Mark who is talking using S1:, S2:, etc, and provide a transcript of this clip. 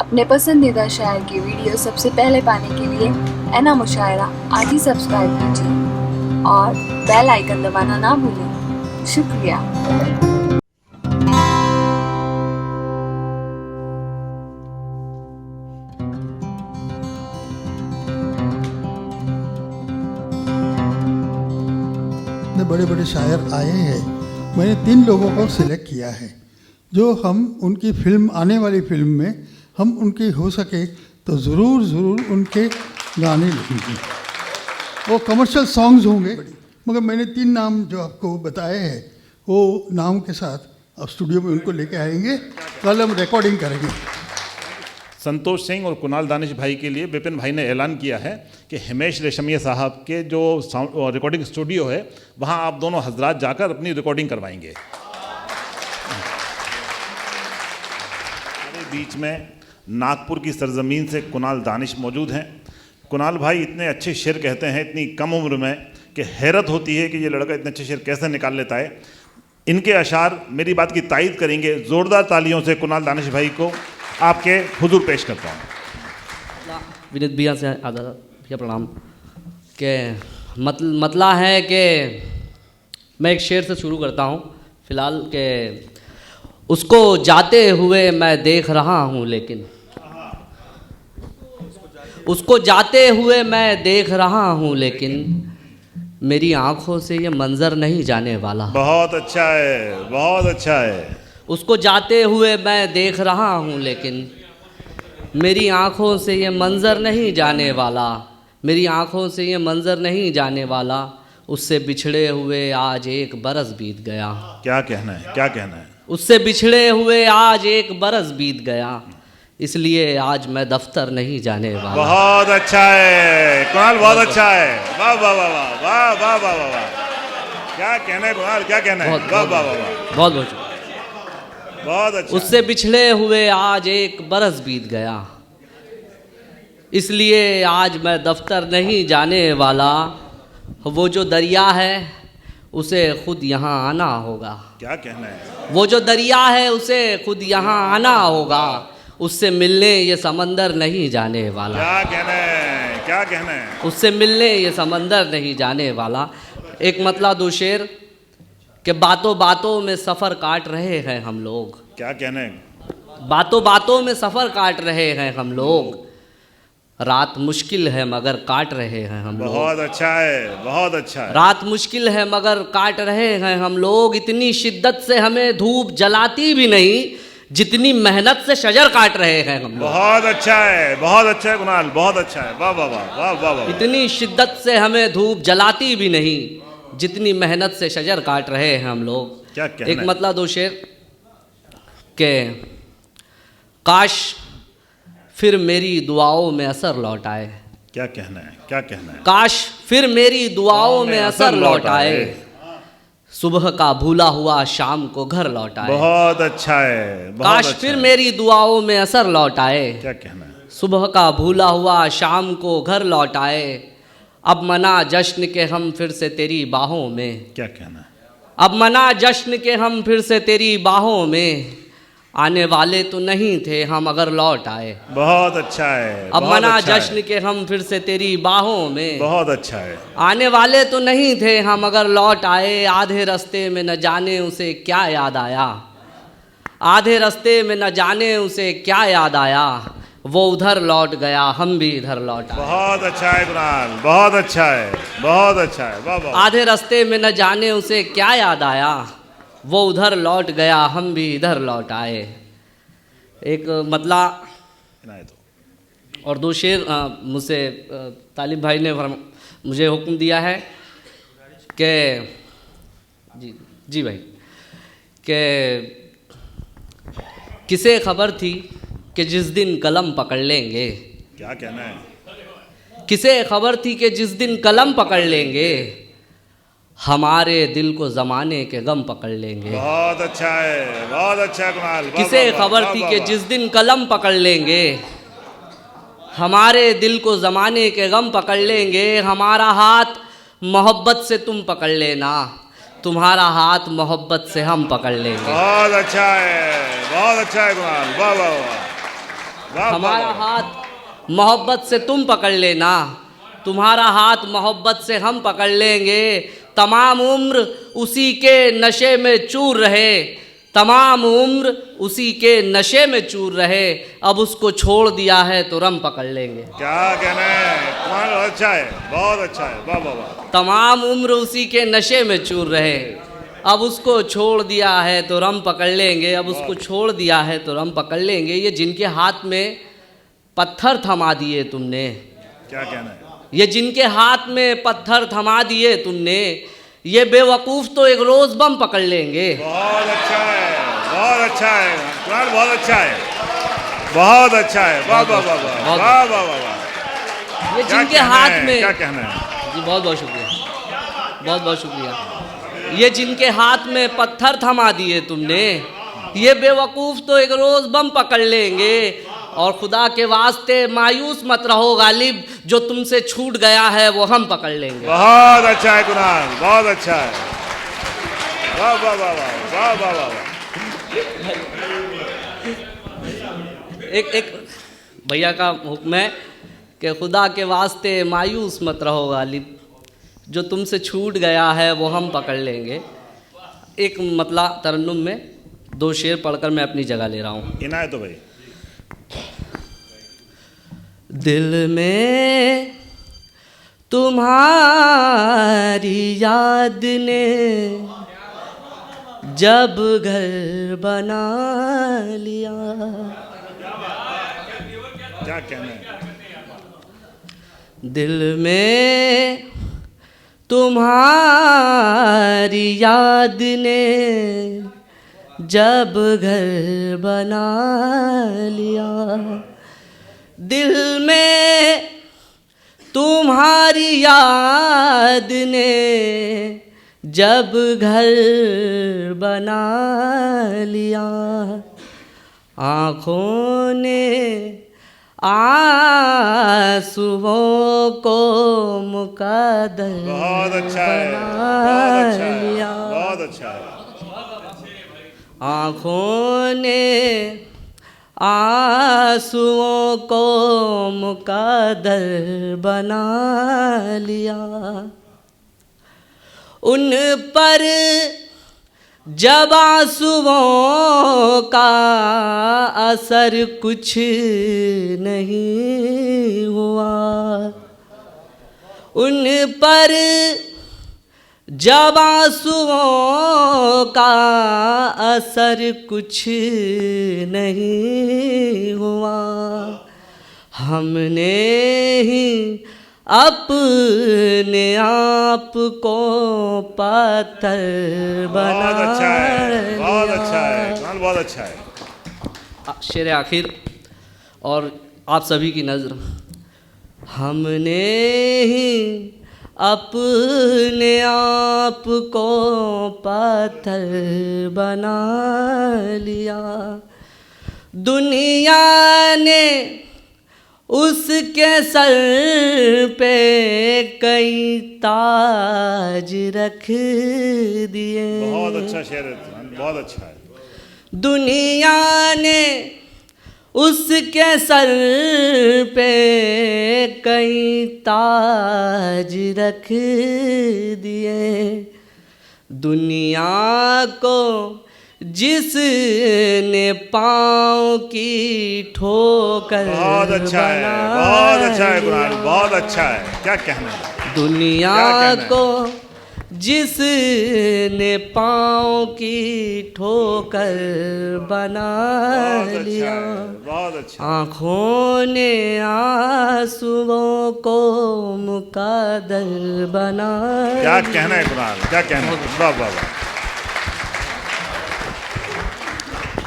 S1: अपने पसंदीदा शायर की वीडियो सबसे पहले पाने के लिए एना मुशायरा आज ही सब्सक्राइब कीजिए और बेल आइकन दबाना ना भूलें। शुक्रिया।
S2: बड़े बड़े शायर आए हैं। मैंने 3 लोगों को सिलेक्ट किया है जो हम उनकी फिल्म, आने वाली फिल्म में हम उनकी हो सके तो ज़रूर उनके गाने लिखेंगे। वो कमर्शियल सॉन्ग्स होंगे, मगर मैंने 3 नाम जो आपको बताए हैं वो नाम के साथ अब स्टूडियो में उनको लेके आएंगे। कल हम रिकॉर्डिंग करेंगे।
S3: संतोष सिंह और कुणाल दानिश भाई के लिए विपिन भाई ने ऐलान किया है कि हिमेश रेशमिया साहब के जो रिकॉर्डिंग स्टूडियो है वहां आप दोनों हजरात जाकर अपनी रिकॉर्डिंग करवाएंगे। हमारे बीच में नागपुर की सरजमीन से कुणाल दानिश मौजूद हैं। कुणाल भाई इतने अच्छे शेर कहते हैं इतनी कम उम्र में कि हैरत होती है कि ये लड़का इतने अच्छे शेर कैसे निकाल लेता है। इनके अशार मेरी बात की तायद करेंगे। ज़ोरदार तालियों से कुणाल दानिश भाई को आपके हुजूर पेश करता हूँ।
S4: विनीत भैया से आदा भैया प्रणाम। के मतला है कि मैं एक शेर से शुरू करता हूँ फ़िलहाल के उसको जाते हुए मैं देख रहा हूँ, लेकिन उसको जाते हुए मैं देख रहा हूँ, लेकिन मेरी आँखों से ये मंज़र नहीं जाने वाला।
S3: बहुत अच्छा है, बहुत अच्छा है।
S4: उसको जाते हुए मैं देख रहा हूँ, लेकिन मेरी आँखों से ये मंज़र नहीं जाने वाला। मेरी आँखों से ये मंज़र नहीं जाने वाला। उससे बिछड़े हुए आज 1 बरस बीत गया।
S3: क्या कहना है, क्या कहना है?
S4: उससे बिछड़े हुए आज 1 बरस बीत गया, इसलिए आज मैं दफ्तर नहीं जाने वाला।
S3: बहुत अच्छा है कुणाल, बहुत अच्छा है। वाह वाह वाह वाह वाह वाह वाह वाह वाह। क्या कहना है कुणाल, क्या कहना है? वाह वाह वाह वाह,
S4: बहुत बहुत
S3: बहुत अच्छा।
S4: उससे बिछड़े हुए आज 1 बरस बीत गया, इसलिए आज मैं दफ्तर नहीं जाने वाला। वो जो दरिया है उसे खुद यहाँ आना होगा।
S3: क्या कहना है?
S4: वो जो दरिया है उसे खुद यहाँ आना होगा। उससे मिलने ये समंदर नहीं जाने वाला।
S3: क्या कहना है, क्या कहना है?
S4: उससे मिलने ये समंदर नहीं जाने वाला। एक मतला 2 शेर कि बातों बातों में सफ़र काट रहे हैं हम लोग।
S3: क्या कहना है?
S4: बातों बातों में सफ़र काट रहे हैं हम लोग। रात मुश्किल है मगर काट रहे हैं हम लोग।
S3: बहुत अच्छा है, बहुत अच्छा है।
S4: रात मुश्किल है मगर काट रहे हैं हम लोग। इतनी शिद्दत से हमें धूप जलाती भी नहीं जितनी मेहनत से शजर काट रहे हैं हम लोग।
S3: बहुत अच्छा है, बहुत अच्छा है कुणाल, बहुत अच्छा है। वाह वाह वाह वाह वाह वाह।
S4: इतनी शिद्दत से हमें धूप जलाती भी नहीं जितनी मेहनत से शजर काट रहे हैं हम लोग।
S3: क्या कहना
S4: एक
S3: है?
S4: मतलब 2 शेर के काश फिर मेरी दुआओं में असर लौट आए।
S3: क्या कहना है, क्या कहना है?
S4: काश फिर मेरी दुआओं में असर लौट आए। सुबह का भूला हुआ शाम को घर लौट आए।
S3: बहुत अच्छा है, बहुत
S4: काश
S3: अच्छा
S4: फिर
S3: है।
S4: मेरी दुआओं में असर लौट आए।
S3: क्या कहना है?
S4: सुबह का भूला हुआ शाम को घर लौट आए। अब मना जश्न के हम फिर से तेरी बाहों में।
S3: क्या कहना है?
S4: अब मना जश्न के हम फिर से तेरी बाहों में। आने वाले तो नहीं थे हम अगर लौट आए।
S3: बहुत अच्छा है।
S4: अब
S3: बहुत
S4: मना
S3: अच्छा है,
S4: जश्न के हम फिर से तेरी बाहों में।
S3: बहुत अच्छा है।
S4: आने वाले तो नहीं थे हम अगर लौट आए। आधे रास्ते में न जाने उसे क्या याद आया। आधे रास्ते में न जाने उसे क्या याद आया। वो उधर लौट गया हम भी इधर लौट आए।
S3: बहुत अच्छा है कुणाल, बहुत अच्छा है, बहुत अच्छा है। वाह वाह।
S4: आधे रास्ते में न जाने उसे क्या याद आया। वो उधर लौट गया हम भी इधर लौट आए। एक मतला और 2 शेर मुझसे तालिब भाई ने मुझे हुक्म दिया है कि जी भाई कि किसे खबर थी कि जिस दिन कलम पकड़ लेंगे।
S3: क्या कहना है?
S4: किसे खबर थी कि जिस दिन कलम पकड़ लेंगे हमारे दिल को ज़माने के गम पकड़ लेंगे।
S3: बहुत अच्छा है, बहुत अच्छा है कुणाल। वाह,
S4: किसे
S3: वाह, वाह,
S4: खबर
S3: वाह,
S4: थी
S3: वाह,
S4: कि
S3: वाह।
S4: जिस दिन कलम पकड़ लेंगे हमारे दिल को ज़माने के गम पकड़ लेंगे। हमारा हाथ मोहब्बत से तुम पकड़ लेना, तुम्हारा हाथ मोहब्बत से हम पकड़ लेंगे।
S3: बहुत अच्छा है, बहुत अच्छा है कुणाल। वाह वाह वाह वाह,
S4: हमारा
S3: वाह।
S4: हाथ मोहब्बत से तुम पकड़ लेना, तुम्हारा हाथ मोहब्बत से हम पकड़ लेंगे। तमाम उम्र उसी के नशे में चूर रहे, तमाम उम्र उसी के नशे में चूर रहे, अब उसको छोड़ दिया है तो रम पकड़ लेंगे।
S3: क्या कहना है, कुणाल बहुत अच्छा है, बहुत अच्छा है, वाह वाह वाह।
S4: तमाम उम्र उसी के नशे में चूर रहे, अब उसको छोड़ दिया है तो रम पकड़ लेंगे, अब उसको छोड़ दिया है तो रम पकड़ लेंगे। ये जिनके हाथ में पत्थर थमा दिए तुमने,
S3: क्या कहना है,
S4: ये जिनके हाथ में पत्थर थमा दिए तुमने, ये बेवकूफ़ तो एक रोज़ बम पकड़ लेंगे।
S3: बहुत अच्छा है, बहुत अच्छा है कुणाल, बहुत अच्छा है, बहुत अच्छा है, वाह वाह वाह वाह वाह वाह वाह वाह।
S4: ये
S3: क्या
S4: जिनके
S3: कहना
S4: हाथ
S3: है,
S4: में,
S3: क्या कहना है,
S4: जी बहुत बहुत शुक्रिया, बहुत बहुत शुक्रिया। ये जिनके हाथ में पत्थर थमा दिए तुमने, ये बेवकूफ़ तो एक रोज़ बम पकड़ लेंगे। और खुदा के वास्ते मायूस मत रहो गालिब, जो तुमसे छूट गया है वो हम पकड़ लेंगे।
S3: बहुत अच्छा है कुणाल, बहुत अच्छा है, वाह वाह वाह वाह वाह वाह वाह वाह।
S4: एक भैया का हुक्म है कि खुदा के वास्ते मायूस मत रहो गालिब, जो तुमसे छूट गया है वो हम पकड़ लेंगे। एक मतला तरन्नुम में 2 शेर पढ़कर मैं अपनी जगह ले रहा हूँ।
S3: इनायत तो भाई।
S4: दिल में तुम्हारी याद ने जब घर बना लिया,
S3: क्या कहना है,
S4: दिल में तुम्हारी याद ने जब घर बना लिया, दिल में तुम्हारी याद ने जब घर बना लिया, आँखों ने आंसुओं को मुकद्दर
S3: बहुत अच्छा है, बहुत अच्छा है, बहुत अच्छा है।
S4: आँखों ने आंसुओं को मुकद्दर बना लिया, उन पर जब आंसुओं का असर कुछ नहीं हुआ, उन पर जब आंसुओं का असर कुछ नहीं हुआ, हमने ही अपने आप को पत्थर बना
S3: बहुत अच्छा है, बहुत
S4: लिया।
S3: अच्छा है कुणाल, बहुत अच्छा है।
S4: शेर आखिर और आप सभी की नज़र, हमने ही अपने आप को पत्थर बना लिया, दुनिया ने उसके सर पे कई ताज रख दिए,
S3: बहुत अच्छा शेर है कुणाल, बहुत अच्छा है।
S4: दुनिया ने उसके सर पे कई ताज रख दिए, दुनिया को जिसने पाँव की ठोकर
S3: बहुत अच्छा है, बहुत अच्छा है कुणाल, बहुत अच्छा है। क्या कहना है,
S4: दुनिया
S3: क्या कहना है?
S4: को जिसने पाँव की ठोकर बना
S3: बहुत अच्छा
S4: लिया,
S3: है, बहुत अच्छा।
S4: आँखों ने आंसुओं को मुकद्दर बना
S3: क्या कहना है कुणाल, क्या कहना है, वाह वाह वाह।